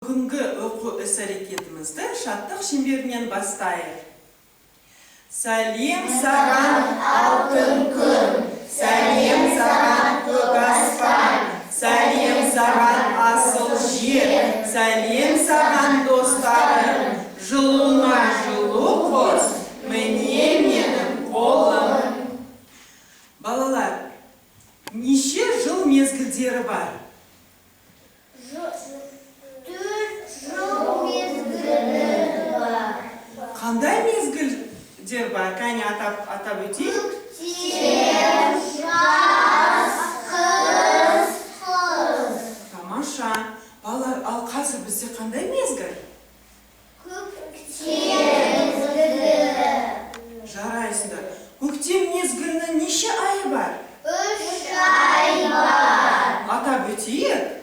Бүгінгі оқу іс-әрекетімізді шаттық шеңберінен бастайық. Сәлем саған алтын күн, сәлем саған көк аспан, сәлем саған асыл жер, сәлем саған достарым, жылуына жылу қос, міне менің қолым. Балалар, неше жыл мезгілдері бар? 4 жыл мезгілі бар. Қандай мезгілдер бар? Кәне атап өтейік. Көктем, жаз, қыс. Тамаша. Балалар, ал қазір бізде қандай мезгіл? Көктем мезгілі. Жарайсыңдар. Көктем мезгілінің неше айы бар? 3 ай бар. Атап өтейік.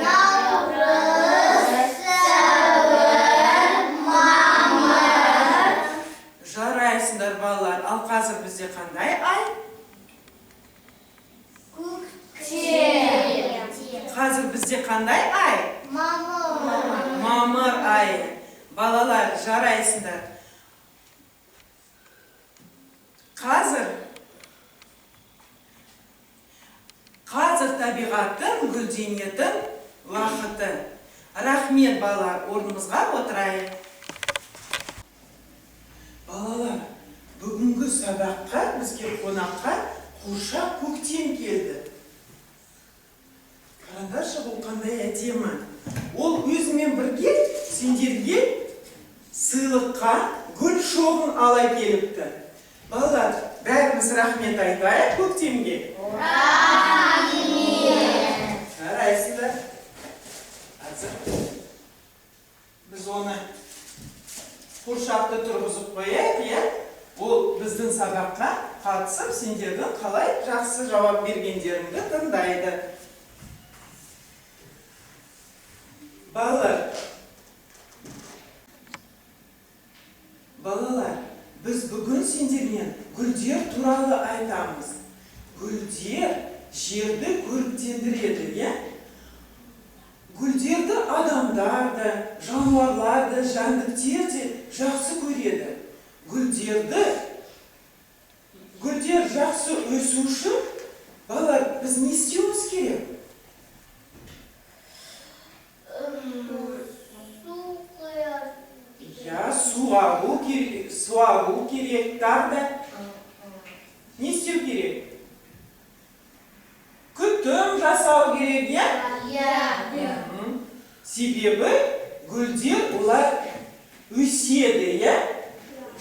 Наурыз, сәуір, мамыр. Жарайсыңдар балалар. Ал қазір бізде қандай ай? Көктем. Қазір бізде қандай ай? Мамыр. Мамыр айы. Балалар, жарайсыңдар. Қазір табиғаттың гүлденетін уақыты. Рахмет, балалар, орнымызға отырайық. Балалар, бүгінгі сабаққа бізге қонаққа қуыршақ көктем келді. Қараңдаршы, бұл қандай әдемі. Ол өзімен бірге сендерге сыйлыққа гүл шоғын ала келіпті. Балалар, бәріміз рахмет айтайық көктемге. Жарайсыңдар. Қазір біз оны қуыршақты тұрғызып қояйық, ол біздің сабаққа қатысып, сендердің қалай жақсы жауап бергендеріңді тыңдайды. Балалар, біз бүгін сендермен гүлдер туралы айтамыз. Гүлдер жерді көріктендіреді, Гүлдерді адамдарды, жануарларды, жәндіктер де жақсы көреді. Гүлдер жақсы өсу үшін, балалар, біз не істеуіміз керек? Суару керек, тағы не істеу керек? Күтім жасау керек, Себебі гүлдер олар өседі,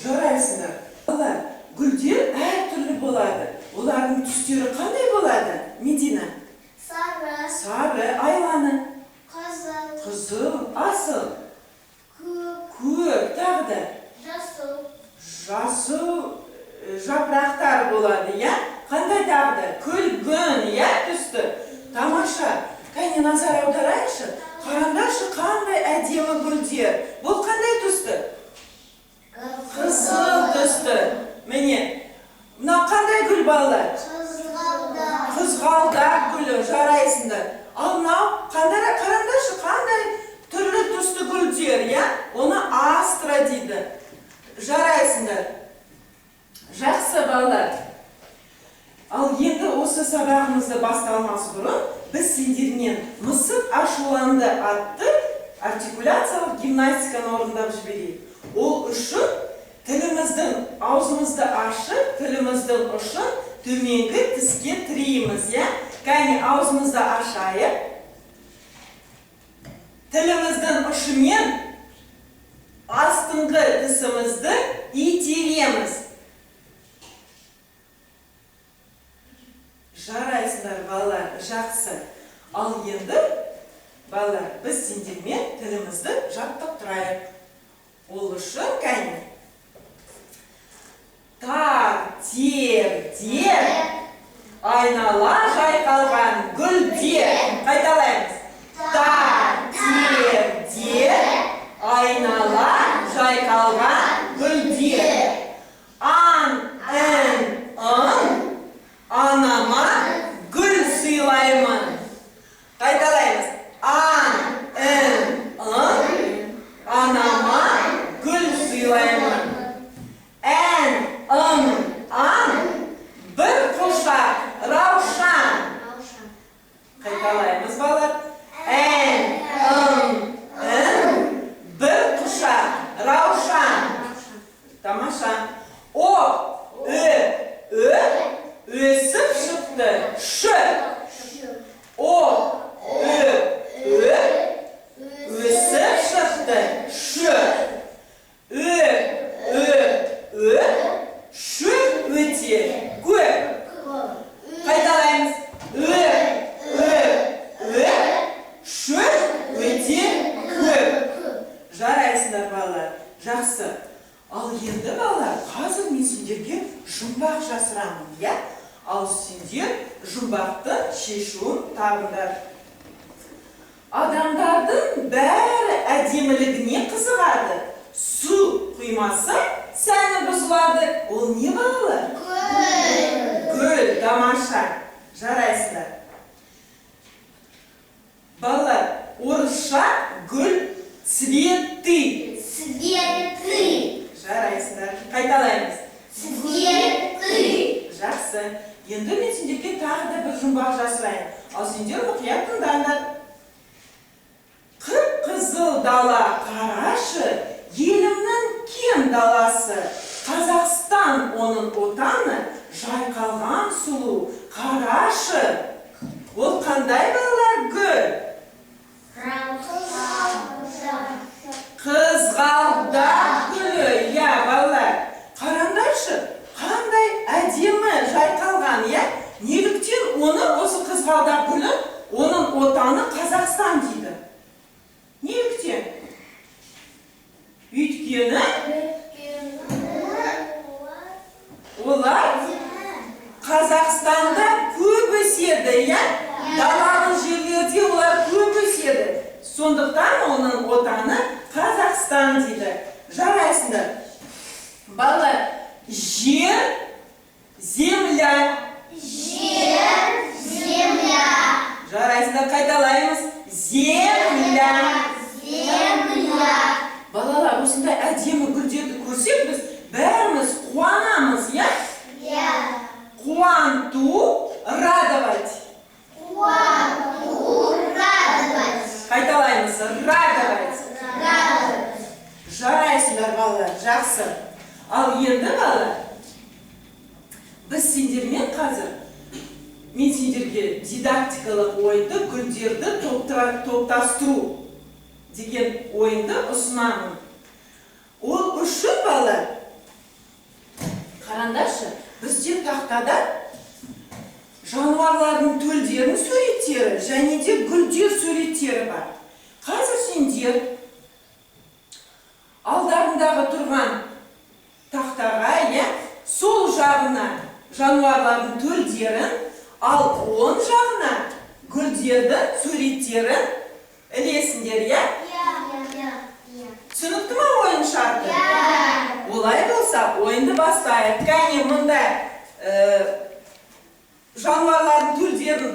Жарайсыңдар. Олар гүлдер әртүрлі болады. Олардың түстері қандай болады, Медина? Сары, айланы. Қызыл, асыл. Көк, тағы да. Жасыл жапырақтар болады, Қандай тағы да? Күлгін, түсті. Тамаша. Кәне назар аударайықшы. Қараңдаршы, қандай әдемі гүлдер. Бұл қандай түсті? Қызыл түсті. Міне, мынау қандай гүл балалар? Қызғалдақ гүлі, жарайсыңдар. Ал мынау, қараңдаршы, қандай түрлі түсті гүлдер, Оны астра дейді. Жарайсыңдар. Жақсы балалар. Ал енді осы сабағымызды басталмас бұрын, біз сендермен мысық ашуланды атты артикуляциялық гимнастиканы орындап жіберейік. Ол үшін тіліміздің аузымызды ашып, тіліміздің ұшын төменгі тіске тірейміз, Кәне аузымызды ашайық. Тіліміздің ұшымен астыңғы тісімізді итереміз. Жарайсыңдар, балалар, жақсы. Ал енді, балалар, біз сендермен тілімізді жаттықтырайық. Ол үшін кәне. Тар, тер, айнала жайқалған гүлдер. Қайталаймыз. Тар, тер, айнала жайқалған гүлдер. Анама гүл сыйлаймын. Қайталаймыз. шықты. Ш. О. Ү. Өсіп шықты. Ш. Ү. Ш. Өте. Көп. Қайталаймыз. Ш. Өте. Көп. Жарайсыңдар балалар. Жақсы. Ал енді балалар, қазір мен сендерге жұмбақ жасырамын, иә? Ал сендер жұмбақты шешуін табыңдар. Адамдардың бәрі әдемілігіне қызығады. Су құймаса сәні бұзылады. Ол не балалар? Гүл, тамаша. Жарайсыңдар. Балалар, орысша гүл цветы. Жарайсыңдар. Қайталаймыз. Цветы. Жақсы. Енді мен сендерге тағы да бір жұмбақ жасырайын. Ал сендер мұқият тыңдаңдар. Қып-қызыл дала қарашы, елімнің кең даласы. Қазақстан оның отаны, жайқалған сұлу қарашы. Ол қандай балалар гүл? Қызғалдақ гүлі. Иә, балалар. Қараңдаршы, қандай әдемі жайқалған, иә? Неліктен оны осы қызғалдақ гүлі, оның отаны Қазақстан дейді? Неліктен? Өйткені олар Қазақстанда көп өседі, иә? Далалы жерлерде олар көп өседі. Сондықтан оның отаны Қазақстан дейді. Жарайсыңдар. Балалар, жер, земля. Жарайсыңдар, қайталаймыз. Земля. Балалар, осындай әдемі гүлдерді көрсек, біз бәріміз қуанамыз, иә? Қуанту, радовать. Қайталаймыз, радовать. Жарайсыңдар, балалар, жақсы. Ал енді, балалар, біз сендермен қазір, мен сендерге дидактикалық ойынды, гүлдерді топтастыру деген ойынды ұсынамын. Ол үшін, балалар, қараңдаршы, бізде тақтада жануарлардың төлдерінің суреттері және де гүлдер суреттері бар. Қазір сендер алдарындағы тұрған тақтаға, сол жағына жануарлардың төлдерін, ал оң жағына гүлдердің суреттерін ілесіңдер, иә? Түсінікті ма ойын шарты? Олай болса, ойынды бастайық. Кәне, мұнда жануарлардың төлдерін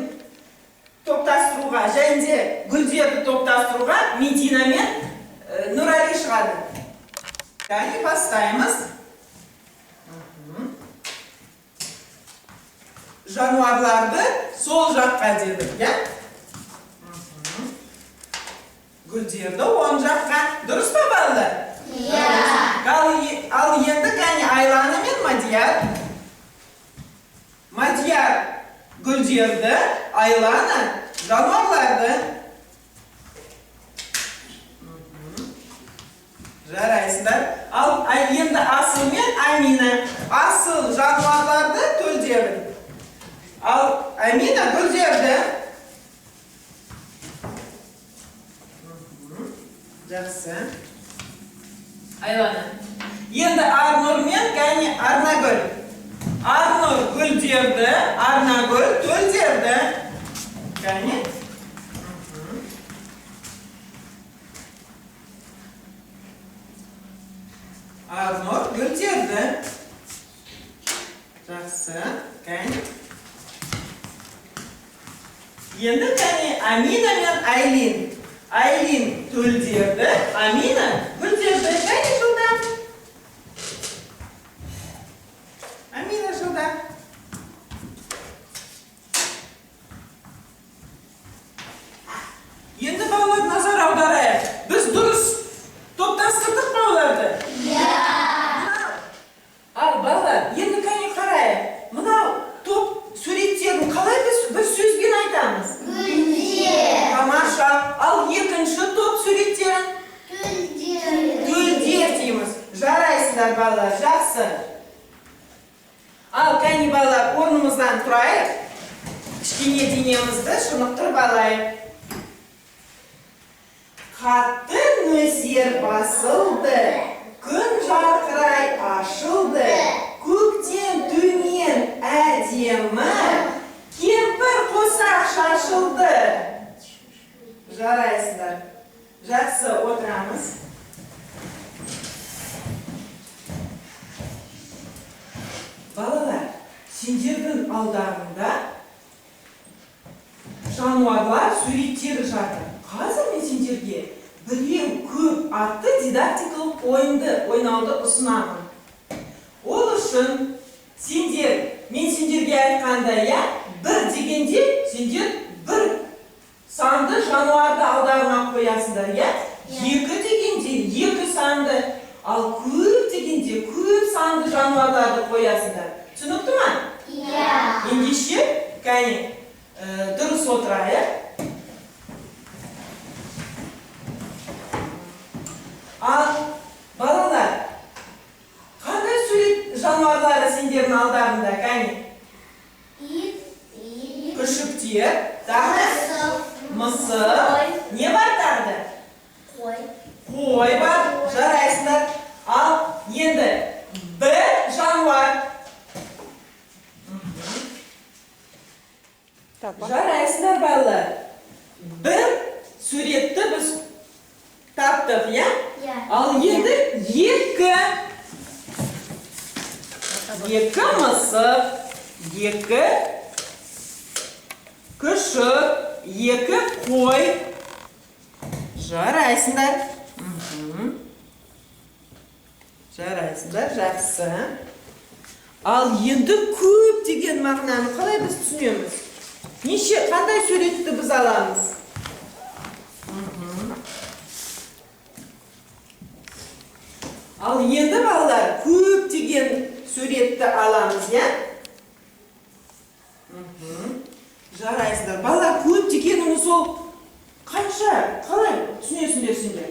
топтастыруға және де гүлдерді топтастыруға Медина мен Нұрали шығады. Кәне, бастаймыз. Жануарларды сол жаққа дедік, иә? Гүлдерді оң жаққа. Дұрыс па, балалар? Ал енді кәне Айланы мен Мадияр. Мадияр гүлдерді, Айланы жануарларды. Жарайсыңдар. Ал енді Асыл мен Амина. Асыл жануарларды, төлдерін. Ал Амина гүлдерді. Жақсы. Айланы. Енді Арнұр мен кәне Арнагүл. Арнұр гүлдерді, Арнагүл төлдерді. Кәне. Арнұр гүлдерді. Жақсы. Кәне. Енді кәне Амина мен Айлин. Айлин төлдерді, Амина гүлдерді. Кәне жылдан. Амина жылдан. Енді балалар назар аударайық. Біз дұрыс топтастырдық балаларды. Ал балалар, енді кәне қарайық. Мынау топ суреттерін қалай Кішкене денемізді шынықтырып алайық. Қатты нөсер басылды, күн жарқырай ашылды, көктен төмен әдемі, кемпір қосақ шашылды. Жарайсыздар. Жақсы отырамыз. Балалар, сендердің алдарында жануарлар суреттері жатыр. Қазір мен сендерге біреу көп атты дидактикалық ойынды ойнауды ұсынамын. Ол үшін мен сендерге айтқандай, бір дегенде сендер бір санды жануарды алдарына қоясыңдар, екі дегенде екі санды, ал көп дегенде көп санды жануарларды қоясыңдар. Түсінікті ме? Иә. Ендеше, кәне, дұрыс отырайық. Ал балалар, қандай сурет жануарлары сендердің алдарында, кәне? Күшіктер, мысық, не бар тағды? Қой бар, жарайсыңдар. Ал енді бір жануар. Жарайсыңдар балалар. Бір суретті біз таптық, ал енді екі мысық, екі күшік, екі қой. Жарайсыңдар. Жарайсыңдар, жақсы. Ал енді көп деген мағынаны қалай біз түсінеміз? Қандай суретті біз аламыз? Ал енді балалар, көп деген суретті аламыз, Жарайсыздар. Балалар, көп дегеніміз ол қанша? Қалай түсінесіңдер сендер?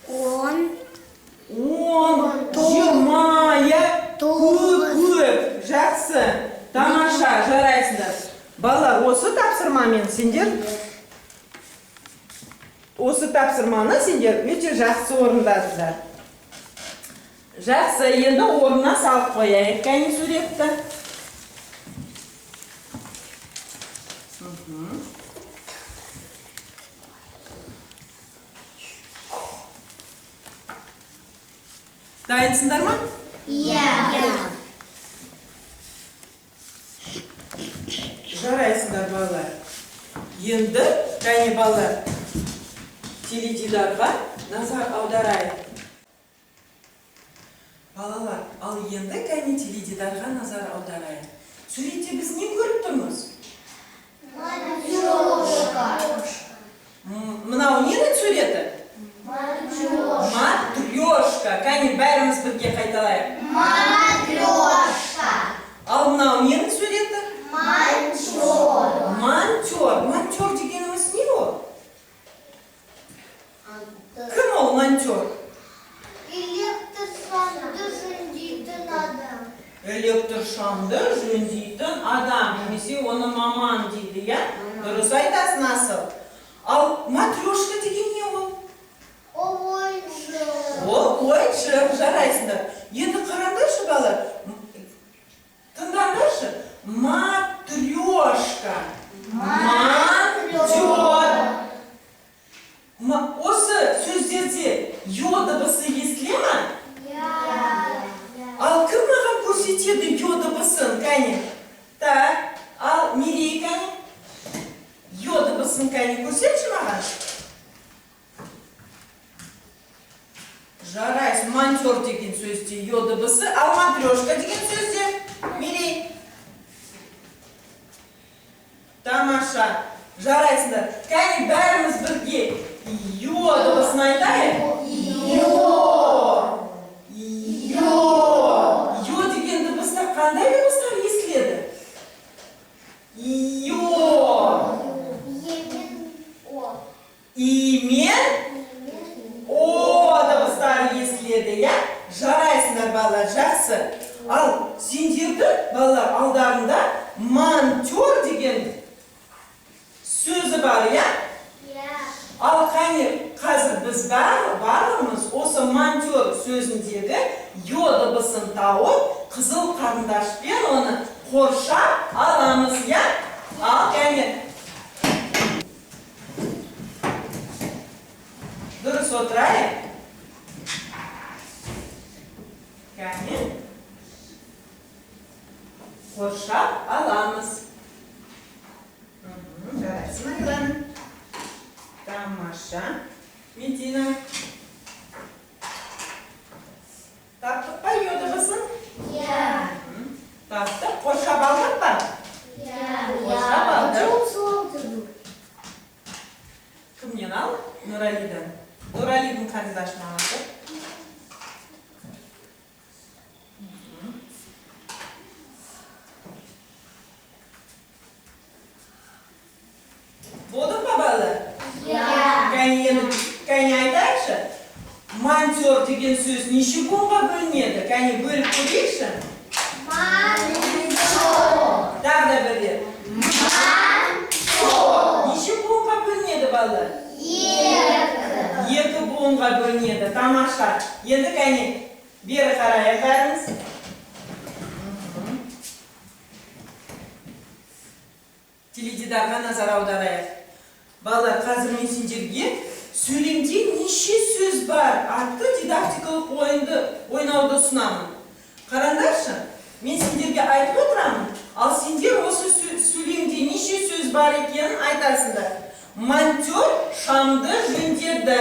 10, 20, көп. Жақсы. Тамаша, жарайсыңдар. Балалар, осы тапсырманы сендер өте жақсы орындадыңдар. Жақсы, енді орнына салып қояйық кәне суретті. Дайынсыңдар ма? Иә. Жарайсыңдар балалар. Енді, кәне балалар, теледидарға назар аударайық. Балалар, ал енді кәне теледидарға назар аударайық. Суретте біз не көріп тұрмыз? Матрешка. Мынау ненің суреті? Матрешка. Кәне бәріміз бірге қайталайық. Матрешка. Ал мынау ненің суреті? Монтер. Монтер дегеніміз не ол? Кім ол монтер? Электр шамды жөндейтін адам. Электр шамды жөндейтін адам, немесе оны маман дейді, Дұрыс айтасың, асыл. Ал матрешка деген не ол? Ол ойыншық. Ол ойыншық, жарайсыңдар. Енді қараңдаршы балалар. Тыңдаңдаршы. Матрешка. Монтер. Осы сөздерде йо дыбысы естіле ме? Ал кім маған көрсетеді йо дыбысын, кәне? Так, ал Мирей, кәне? Йо дыбысын, кәне, көрсетші маған? Жарайсың, монтер деген сөзде йо дыбысы, ал матрешка деген сөзде Мирей. Тамаша, жарайсыңдар. Кәне бәріміз бірге йо дыбысын айтайық? Йо. Йо деген дыбыстар қандай дыбыстар естіледі? Йо. Имен о дыбыстары естіледі, Жарайсыңдар, балалар, жақсы. Ал сендердің балалар алдарында монтер деген бар, я? Я. Ал қане, қазір біз барлығымыз осы монтер сөзіндегі ё дыбысын тауып, қызыл қарындашпен оны қоршап аламыз, я? Ал қане. Дұрыс отырайық. Қане. Қоршап аламыз. Жарайсың, Айлан. Тамаша. Медина. Таптық па ё дыбысын? Я. Таптық. Қоршап алдық па? Я. Қоршап алдық. Солдыру. Кімнен ал? Нұралидан. Нұралидің қарындашын алады. Болды ма балалар? Я. Кәне айтайықшы. Монтер деген сөз неше буынға бөлінеді? Кәне бөліп көрейікші. Монтер. Тағы да бір рет. Неше буынға бөлінеді балалар? Екі буынға бөлінеді. Тамаша. Енді кәне бері қарайық бәріміз. Теледидарға назар аударайық. Балалар, қазір мен сендерге сөйлемде неше сөз бар атты дидактикалық ойынды ойнауды ұсынамын. Қараңдаршы, мен сендерге айтып отырамын, ал сендер осы сөйлемде неше сөз бар екенін айтасыңдар. Монтер шамды жөндеді.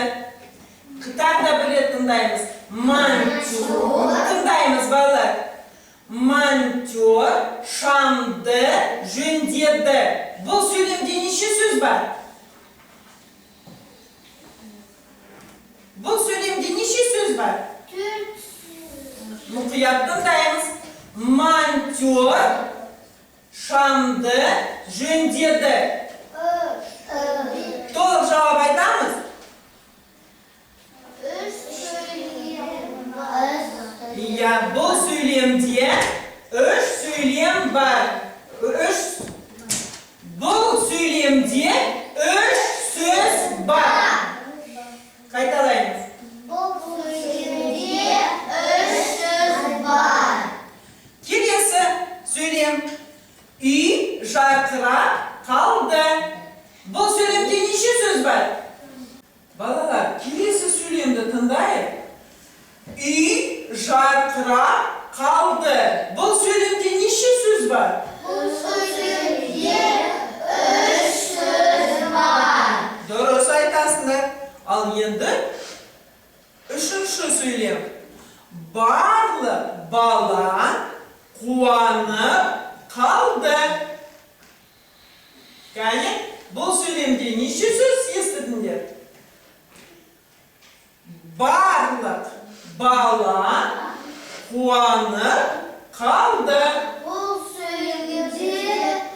Тағы да бір рет тыңдаймыз. Монтер. Тыңдаймыз, балалар. Монтер шамды жөндеді. Бұл сөйлемде неше сөз бар? Бұл сөйлемде неше сөз бар? Мұқият тыңдаймыз. Монтер шамды жөндеді. Толық жауап айтамыз. Иә, бұл сөйлемде үш сөйлем бар. Бұл сөйлемде үш сөз бар. Қайталаймыз. Бұл сөйлемде үш сөз бар. Келесі сөйлем. Үй жарқырап қалды. Бұл сөйлемде неше сөз бар? Балалар, келесі сөйлемді тыңдайық. Үй жарқырап қалды. Бұл сөйлемде неше сөз бар? Бұл сөйлемде үш сөз бар. Дұрыс айтасыңдар. Ал енді үшінші сөйлем. Барлық бала қуанып қалды. Кәне, бұл сөйлемде неше сөз естідіңдер? Барлық бала қуанып қалды. Бұл сөйлемде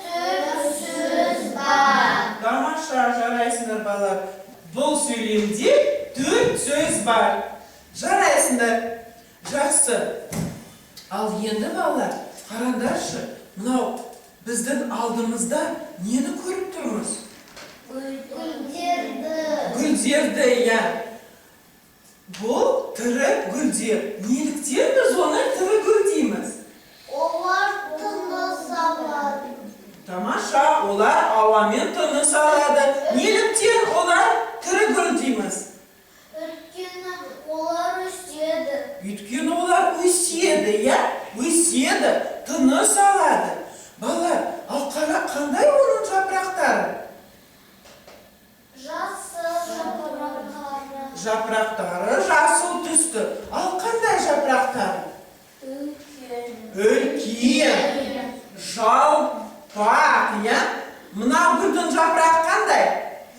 төрт сөз бар. Тамаша, жарайсыңдар балалар. Бұл сөйлемде төрт сөз бар. Жарайсыңдар. Жақсы. Ал енді балалар, қараңдаршы, мынау біздің алдымызда нені көріп тұрмыз? Гүлдерді. Гүлдерді, иә. Бұл тірі гүлдер. Неліктен біз оны тірі гүл дейміз? Олар тыныс алады. Тамаша, олар ауамен тыныс алады. Неліктен олар тірі гүл дейміз? Өйткені олар өседі. Өйткені олар өседі, иә? Өседі, тыныс алады. Балалар, ал қара, қандай оның жапырақтары? Жасыл жапырақтары. Жапырақтары жасыл түсті. Ал қандай жапырақтары? Үлкен. Жалпақ, иә? Мынау гүлдің жапырағы қандай?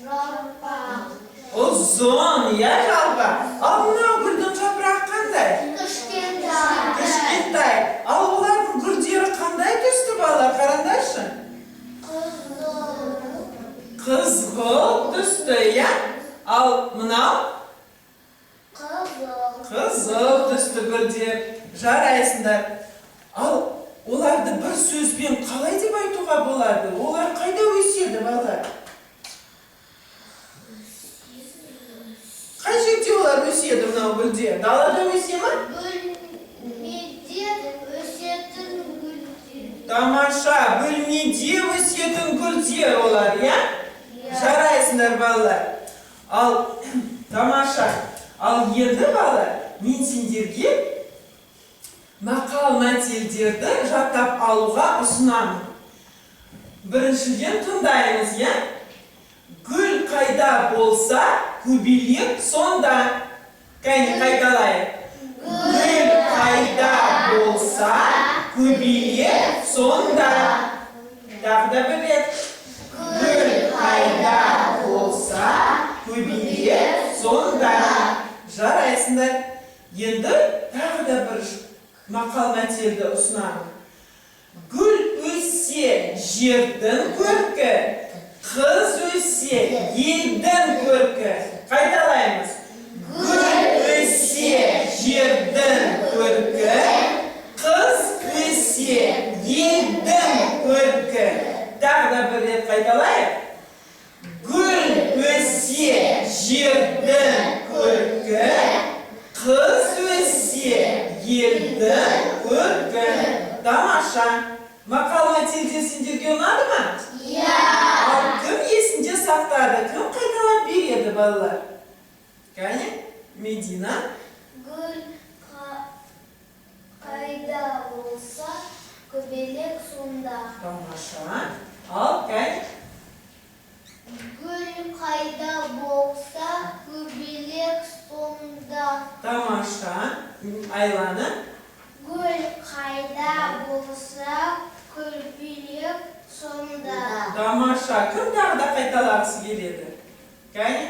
Жалпақ. Ұзын, иә, жалпақ. Ал мынау гүлдің жапырағы қандай? Кішкентай. Кішкентай. Ал олардың гүлдері қандай түсті, балалар? Қараңдаршы. Қызғылт түсті, иә? Ал мынау? Қызыл түсті гүлдер. Жарайсыңдар. Ал оларды бір сөзбен қалай деп айтуға болады? Олар қайда өседі, балалар? гүлде. Далада өсе ме? Бөлмеде өсетін гүлдер. Тамаша, бөлмеде өсетін гүлдер олар, иә? Жарайсыңдар балалар. Ал тамаша. Ал енді балалар, мен сендерге мақал-мәтелдерді жаттап алуға ұсынамын. Біріншіден тыңдаймыз, иә? Гүл қайда болса, көбелек сонда. Кәне қайталайық. Гүл қайда болса, көбелек сонда. Тағы да бір рет. Гүл қайда болса, көбелек сонда. Жарайсыңдар. Енді тағы да бір мақал-мәтелді ұсынамын. Гүл өссе жердің көркі, қыз өссе елдің көркі. Қайталаймыз. Гүл өссе жердің көркі, қыз өссе елдің көркі. Тағы да бір рет қайталайық. Гүл өссе жердің көркі, қыз өссе елдің көркі. Тамаша. Мақал-мәтелдер сендерге ұнады ма? Иә. Ал кім есінде сақтады? Кім қайталап береді, балалар? Кәне, Медина. Гүл қайда болса, көбелек сонда. Тамаша. Ал кәне. Гүл қайда болса, көбелек сонда. Тамаша. Айланы. Гүл қайда болса, көбелек сонда. Тамаша. Кім тағы да қайталағысы келеді? Кәне.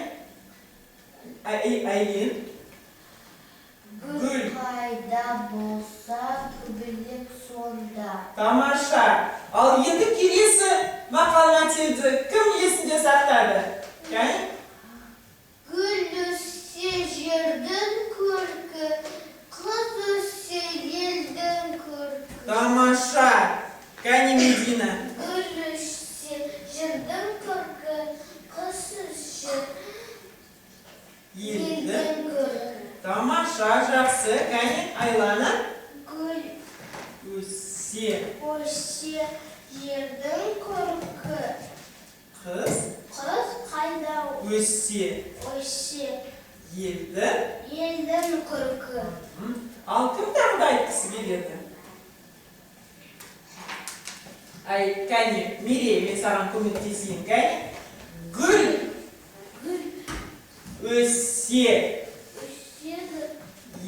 Айлин. Гүл қайда болса, көбелек сонда. Тамаша. Ал енді келесі мақал-мәтелді кім есінде сақтады? Кәне. Гүл өссе жердің көркі, қыз өссе елдің көркі. Тамаша. Кәне, Медина. Гүл өссе жердің көркі, қыз өссе Елді. елдің көркі. Тамаша, жақсы. Кәне, Айлана. Гүл Өссе өссе жердің көркі, қыз, қыз қайда өссе өссе елді. елдің көркі. Ал кім тағы да айтқысы келеді? Кәне, Мирей, мен саған көмектесейін. Кәне. Гүл өссе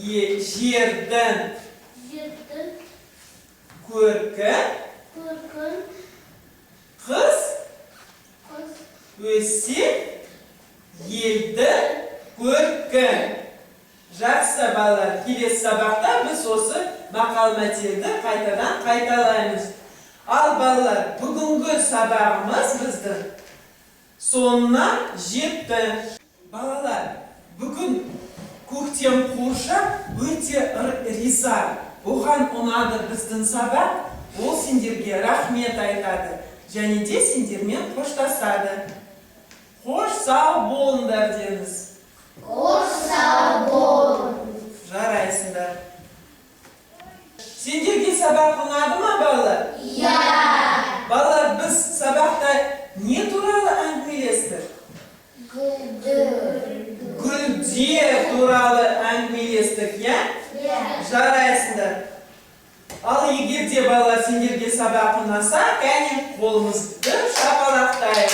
Өседі жердің жердің көркі, көркін, қыз қыз өссе елдің көркі. Жақсы, балалар, келесі сабақта біз осы мақал-мәтелді қайтадан қайталаймыз. Ал балалар, бүгінгі сабағымыз біздің соңына жетті. Балалар, бүгін көктем қуыршақ өте риза. Оған ұнады біздің сабақ, ол сендерге рахмет айтады. Және де сендермен қоштасады. Қош сау болыңдар деңіз. қош сау бол. Жарайсыңдар. Сендерге сабақ ұнады ма, балалар? Иә. Балалар, біз сабақта не туралы әңгімелестік? Гүлдер туралы әңгімелестік, иә? Жарайсыңдар. Ал егер де балалар сендерге сабақ ұнаса, кәне қолымызды шапалақтайық.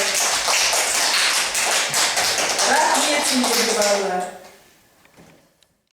Рахмет сендерге, балалар.